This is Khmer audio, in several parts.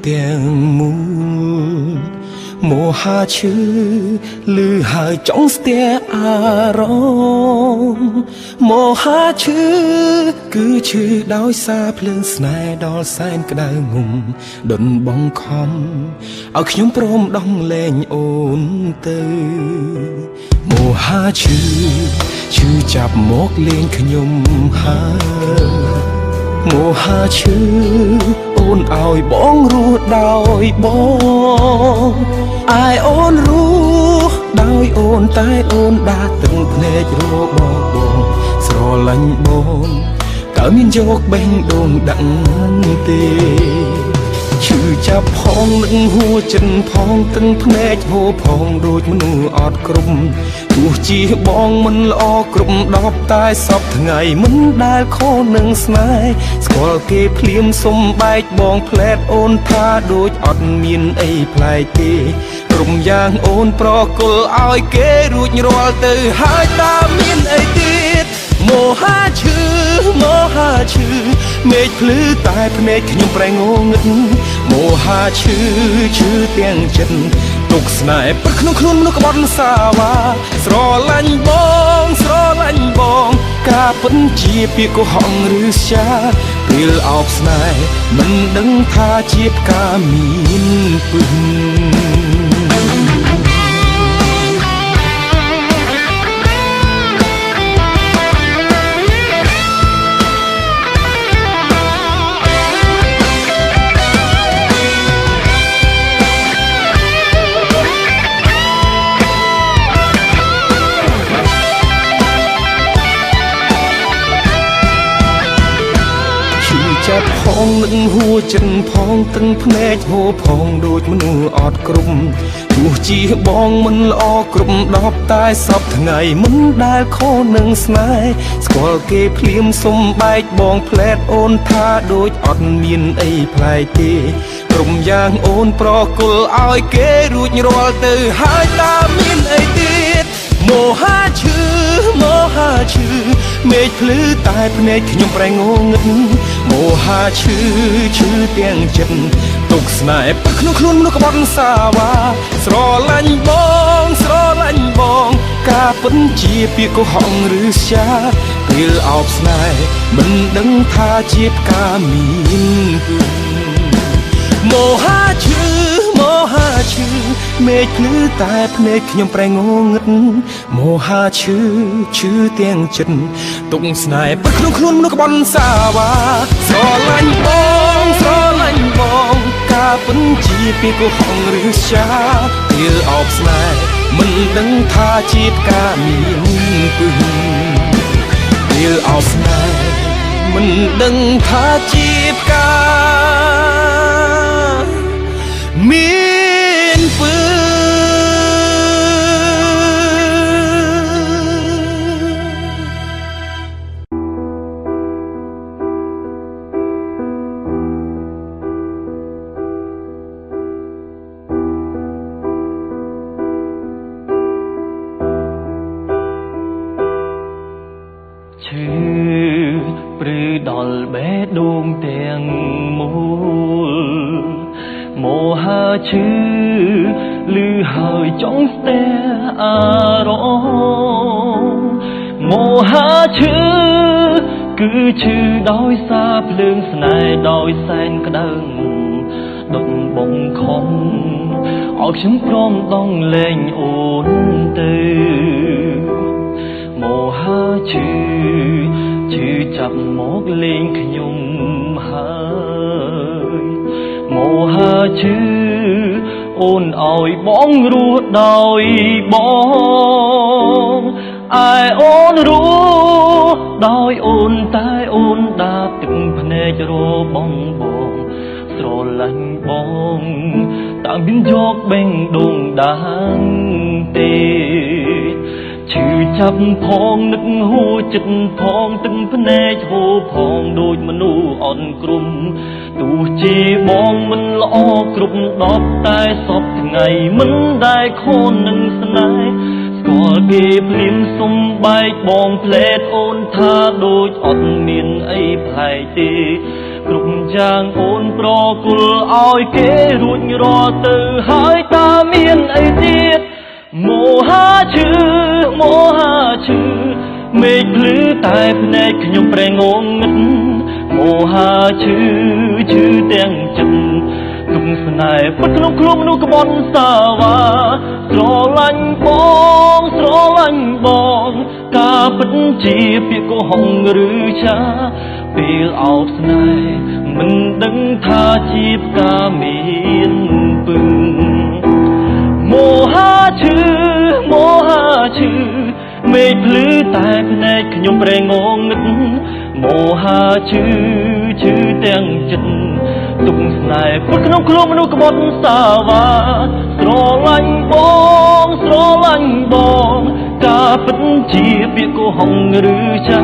ទាំងមូលមហាឈឺលឺហើយចង់ស្ទះអារម្មណ៍មហាឈឺគឺឈឺដោយសារភ្លើងស្នេហ៍ដល់សែនក្តៅងុំដុនបងខំឲ្យខ្ញុំព្រមដងលែងអូនទៅមហាឈឺចាប់មកលេងខ្ញុំហើយមហាឈឺអូនឲ្យបងរស់ដោយបងអាយអូនរស់ដោយអូនតែអូនដាស់ទឹកភ្នែករបស់បងស្រឡាញ់បងតើមានយកបេះដូងដឹងទេឈឺចាប់ផងនឹងហួចិនផងទាំងភ្នែកហូរផងដូចមនុស្សអត់គ្រប់ទោះជាបងមិនល្អគ្រប់10តែសពថ្ងៃមិនដែលខុសនឹងស្នេហ៍ស្គាល់គេភ្លាមសុំបែកបងផ្លែតអូនថាដូចអត់មានអីប្លែកទេក្រុមយ៉ាងអូនប្រគល់ឲ្យគេរួចរាល់ទៅហើយតើមានអីទៀតមហាឈឺមេឃភ្លឺតែភ្នែកខ្ញុំប្រែងងឹតមហាឈឺទាំងចិត្តទុកស្នេហ៍ពិតក្នុងខ្លួនមនុស្សក្បត់សាវ៉ាស្រឡាញ់បងការពិតជាពាក្យកុហកឬស្យាពេលអោបស្នេហ៍មិនដឹងថាជាផ្កាមានពិតចាប់ផងនឹងហួចិនផងទាំងភ្នែកហូរផងដូចមនុស្សអត់គ្រប់ទោះជាបងមិនល្អគ្រប់10តែសពថ្ងៃមិនដែលខុសនឹងស្នេហ៍ស្គាល់គេភ្លាមសុំបែកបងផ្លែតអូនថាដូចអត់មានអីប្លែកទេក្រុមយ៉ាងអូនប្រគល់ឲ្យគេរួចរាល់ទៅហើយតើមានអីទៀតមហាឈឺមេឃភ្លឺតែភ្នែកខ្ញុំប្រែងងឹតមហាឈឺទាំងចិត្តទុកស្នេហ៍ពិតក្នុងខ្លួនមនុស្សក្បត់សាវ៉ាស្រឡាញ់បងការពិតជាពាក្យកុហកឬស្យាពេលអោបស្នេហ៍មិនដឹងថាជាផ្កាមានពិតមហាឈឺមេឃភ្លឺតែភ្នែកខ្ញុំប្រែងងឹតមហាឈឺទាំងចិត្តទុកស្នេហ៍ពិតក្នុងខ្លួនមនុស្សក្បត់សាវ៉ាស្រឡាញ់បងការពិតជាពាក្យកុហកឬស្យាពេលអោបស្នេហ៍មិនដឹងថាជាផ្កាមានពិតពេលអោបស្នេហ៍មិនដឹងថាជាផ្កាមានពើឈឺព្រឺដល់បេះដូងទាំងមូលមហាឈឺលឺហើយចង់ស្ទះអារម្មណ៍មហាឈឺគឺឈឺដោយសារភ្លើងស្នេហ៍ដោយសែនក្តៅងុំដុតបងខំឲ្យខ្ញុំព្រមដងលែងអូនទៅមហាឈឺចាប់មកលេងខ្ញុំហើយមហាឈឺអូនឲ្យបងរស់ដោយបងឯអូនរស់ដោយអូនតែអូនដាបទឹកភ្នែករបស់បងស្រឡាញ់បងតើមានយកបេះដូងដឹងទេឈឺចាប់ផងនឹកហួចិត្តផងទឹកភ្នែកហូរផងដូចមនុស្សអន់គ្រំទោះជាបងមិនល្អគ្រប់10តែសពថ្ងៃមិនដែលខូននឹងស្នេហ៍ស្គាល់គេភ្លាមសុំបែកបងផ្លែតអូនថាដូចអត់មានអីប្លែកទេ គ្រប់យ៉ាងអូនប្រគល់ឲ្យគេរួចរាល់ទៅហើយតើមានអីទៀតមហាឈឺមហាឈឺមេឃភ្លឺតែភ្នែកខ្ញុំប្រេងងងឹតមហាឈឺឈឺទាំងចិត្តទុកស្នេហ៍ពិតក្នុងខ្លួនមនុស្សក្បត់សាវ៉ាស្រឡាញ់បងស្រឡាញ់បងការពិតជាពាក្យកុហកឬចាពេលអោបស្នេហ៍មិនដឹងថាជាផ្កាមានពឹងមហាឈឺមហាឈឺមេឃភ្លឺតែភ្នែកខ្ញុំប្រេងងឹតមហាឈឺឈឺទាំងចិត្តទុកស្នេហ៍ពុតក្នុងខ្លួនមនុស្សក្បត់សាវ៉ាស្រឡាញ់បងស្រឡាញ់បងការពិតជាពាក្យកុហកឬចា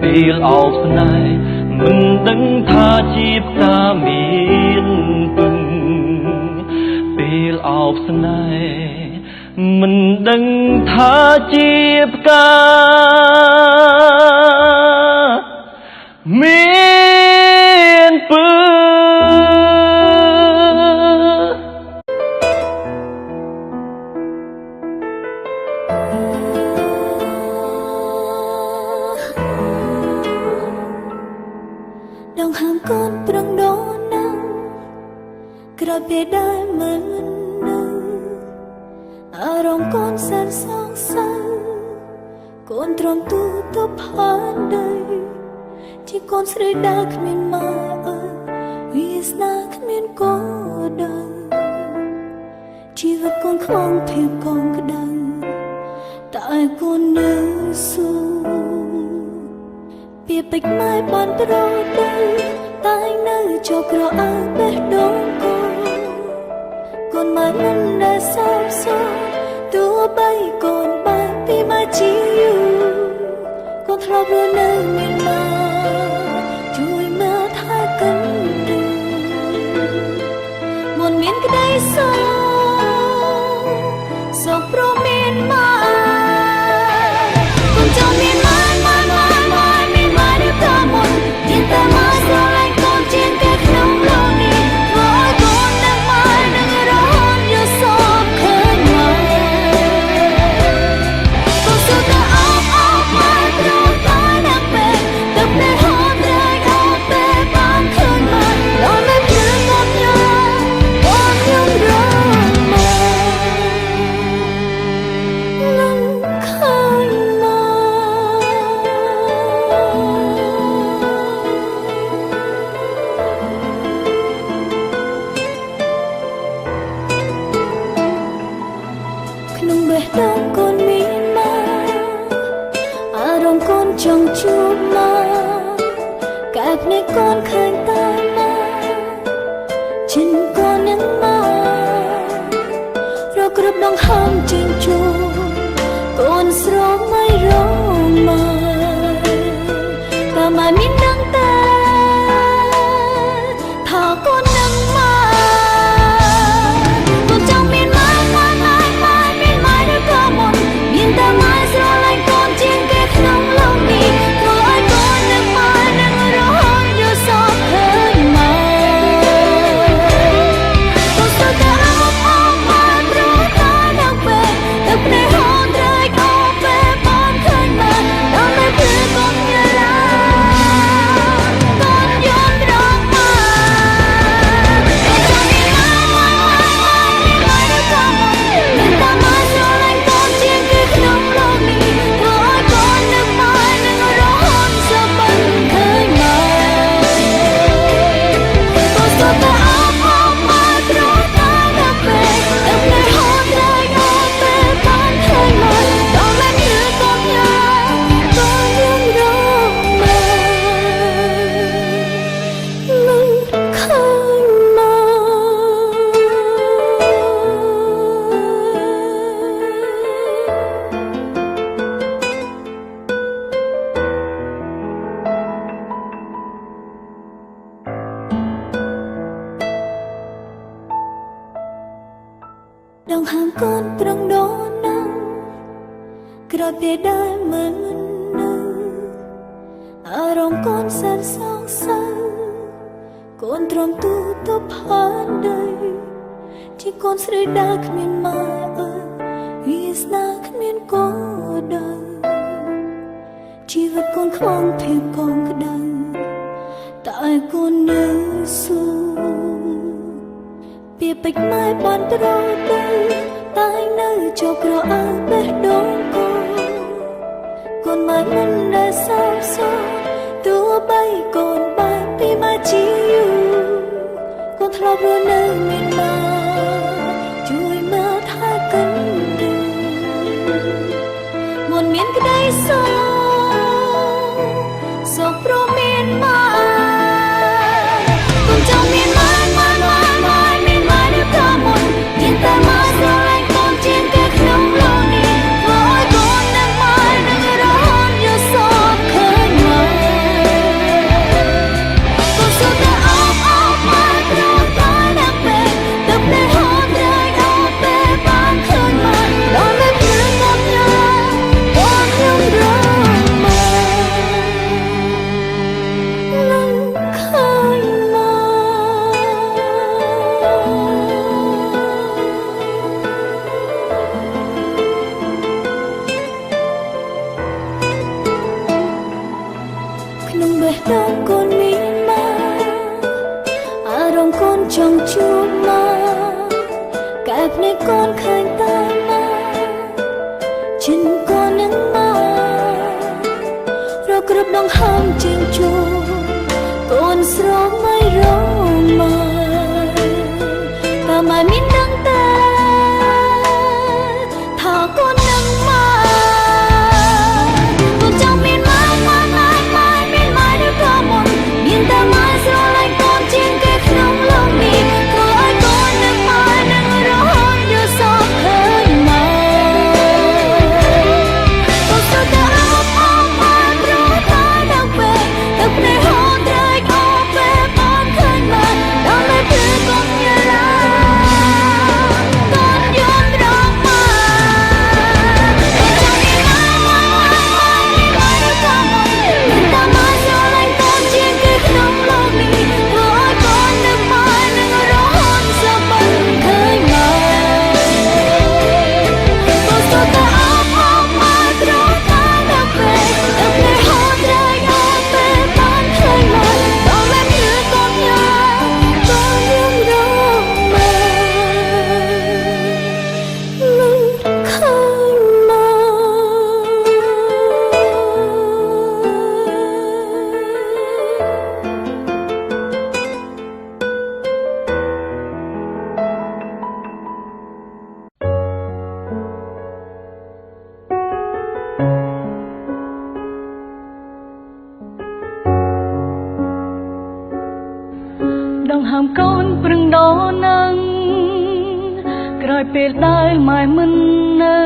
ពេលអោបស្នេហ៍មិនដឹងថាជាផ្កាមានពឹងពេលអោបស្នេហ៍មិនដឹងថាជាផ្កាមានពឹងដងហាមកូនប្រងដូនណាំក្រោយពេលដែលមិននឹងអារម្មណ៍កូនសែនសងសៅកូនទ្រាំទូទៅផានដីជាកូនស្រីដែលគ្មានម៉ែឪវាស្នាគ្មានកូនដឹងជីវិតកូនខ្វងភាពកងក្តៅតែកូននៅស៊ូពីពេចម៉ែបានប្រដីតែនៅជាប់ក្រអើបេះដូងកូនម៉ែមិនដែលសោកសៅទោះបីកូនបែកពីម៉ែជាយូរកូនធ្លាប់រស់នៅមានម៉ែជួយមើលថែកិនឬមុនមានក្តីសោកព្រោះមានម៉ែកូនចង់មានម៉ែមានម៉ែឬក៏មុនមានតែម៉ែស្រឡាញ់កូនជាងគេក្នុងលោកនេះធ្វើឲ្យកូននឹងម៉ែនឹងរហូតយល់សោកឃើញម៉ែកូនសុទ្ធតែអបម៉ែព្រោះតែនៅពេលទឹកភ្នែកហូរត្រែកអបពេលបានឃើញម៉ែដល់មិនព្រឺកូនញ៉ាកូនខ្ញុំរងម៉ែនឹងឃើញម៉ែក្នុងបេះដូងកូនមានម៉ែអារម្មណ៍កូនចង់ជួបម៉ែកែភ្នែកកូនឃើញតែម៉ែចិនកូននឹងម៉ែរកគ្រប់ដងហើមជិញជួកូនស្រមមិនរងម៉ែតែម៉ែមានដឹងតែថាកូននឹងម៉ែកូនចង់មានម៉ែមានម៉ែឬក៏មុនមានតែម៉ែស្រឡាញ់កូនជាងគេក្នុងលោកនេះធ្វើឲ្យកូននឹងម៉ែនឹងរហូតយល់សោកឃើញម៉ែកូនសុទ្ធតែអបម៉ែព្រោះតែនៅពេលទឹកភ្នែកហូរត្រែកអបពេលបានឃើញម៉ែដល់មិនព្រឺកូនញ៉ាកូនយល់ត្រង់ម៉ែកូនចង់មានម៉ែមានម៉ែឬក៏មុនមានតែម៉ែស្រឡាញ់កូនជាងគេក្នុងលោកនេះធ្វើឲ្យកូននឹងម៉ែនឹងរហូតសុបិនឃើញម៉ែកូនសុទ្ធតែអបម៉ែព្រោះតែនៅពេលទឹកភ្នែកហូរត្រែកអបពេលបានឃើញម៉ែដល់មិនព្រឺកូនញ៉ាកូនខ្ញុំរងម៉ែនឹងឃើញម៉ែដងហាមកូនប្រងដូនណាំក្រោយពេលដែលមិននឹងអារម្មណ៍កូនសែនសងសៅ កូនទ្រាំទូទៅផានដីជាកូនស្រីដែលគ្មានម៉ែអើយវាស្នាគ្មានកូនដៅជីវិតកូនខ្វងភាពកងក្ដៅតែកូននៅស៊ូពីពេចម៉ែបានប្រទៅតែនៅជាប់ក្រអើបេះដូងកូនម៉ែមិនដែលសោកសៅទោះបីកូនបែកពីម៉ែជាយូរកូនធ្លាប់រស់នៅមានម៉ែជួយមើលថែកិនឌូមុនមានក្ដីសោកព្រមមានម៉ែកូនចង់មានម៉ែមានម៉ែនៅកាលមុនមានតែម៉ែស្រឡាញ់កូនជាងគេក្នុងលោកនេះធ្វើឲ្យកូននឹងម៉ែនឹងរហូតយល់សោកឃើញម៉ែកូនសុទ្ធតែអបម៉ែព្រោះតែដល់ពេលទឹកភ្នែកហូរត្រែកអបពេលបានឃើញម៉ែដល់ពេលព្រឹងងប់ញ៉ាបងខ្ញុំរងម៉ែនឹងឃើញម៉ែក្នុងបេះដូងកូនមានម៉ែអារម្មណ៍កូនចង់ជួបម៉ែកែភ្នែកកូនឃើញតែម៉ែចិនកូននឹងម៉ែរកគ្រប់ដងហើមចេញជួបកូនស្រោមមិនរងម៉ែតែម៉ែមានដឹងតែថាកូននឹងម៉ែកូនចង់មានម៉ែមានម៉ែនៅកាលមុនមានតែម៉ែស្រឡាញ់កូនជាងគេក្នុងលោកនេះធ្វើឲ្យកូននឹងម៉ែនឹងរហូតយល់សោកឃើញម៉ែកូនសុទ្ធតែអបម៉ែព្រោះតែដល់ពេលទឹកភ្នែកហូរត្រែកអបពេលបានឃើញម៉ែដល់ពេលព្រឹកកូនញ៉ាំកូនយល់ត្រង់ម៉ែកូនចង់មានម៉ែមានម៉ែនៅកាលមុនមានតែម៉ែស្រឡាញ់កូនជាងគេក្នុងលោកនេះធ្វើឲ្យកូននឹងម៉ែនឹងរហូតសប្បាយឃើញម៉ែកូនសុទ្ធតែអបម៉ែព្រោះតែដល់ពេលទឹកភ្នែកហូរត្រែកអបពេលបានឃើញម៉ែដល់ពេលព្រឹកកូនញ៉ាំកូនខ្ញុំរងម៉ែនឹងឃើញម៉ែ ដង្ហើមកូនប្រឹងដោនឹងក្រោយពេលដែលម៉ែមិននៅ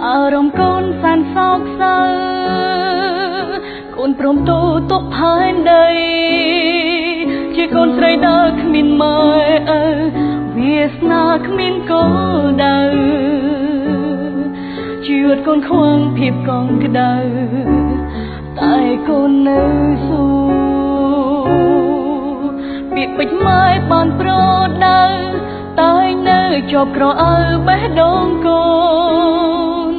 អារម្មណ៍កូនសានសោកសៅកូនព្រមទូទុកផែនដីជាកូនស្រីដែលគ្មានម៉ែវាសនាគ្មានកូនដៅជីវិតកូនខ្វងភាពកងក្ដៅតែកូននៅស៊ូពាក្យពេចន៍ម៉ែបានប្រដៅតែនៅជាប់ក្រអើបេះដូងកូន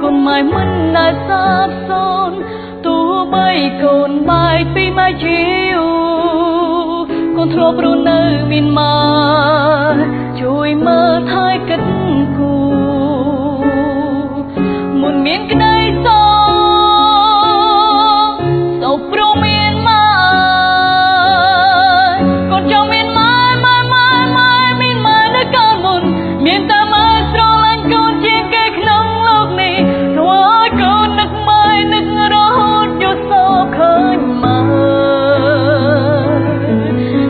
កូនម៉ែមិនដែលសាបសូន្យទោះបីកូនបែកពីម៉ែជាយូរកូនធ្លាប់រស់នៅមានម៉ែជួយមើលថែកិនគូមុនមានក្ដីសោកព្រមមានម៉ែកូនចង់មានម៉ែមានម៉ែនៅកាលមុនមានតែម៉ែស្រឡាញ់កូនជាងគេក្នុងលោកនេះធ្វើឲ្យកូននឹកម៉ែនឹករហូតយល់សោកឃើញម៉ែ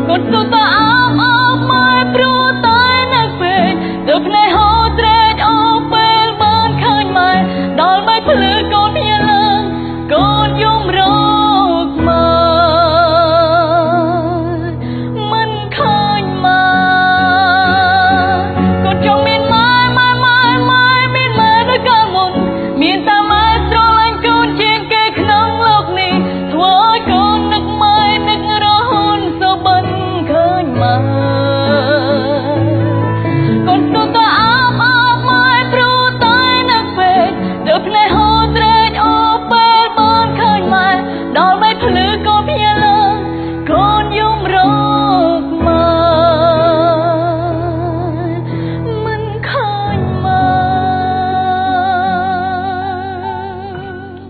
កូនសុទ្ធតែអបម៉ែព្រោះតែនៅពេលទឹកភ្នែកហូរត្រែក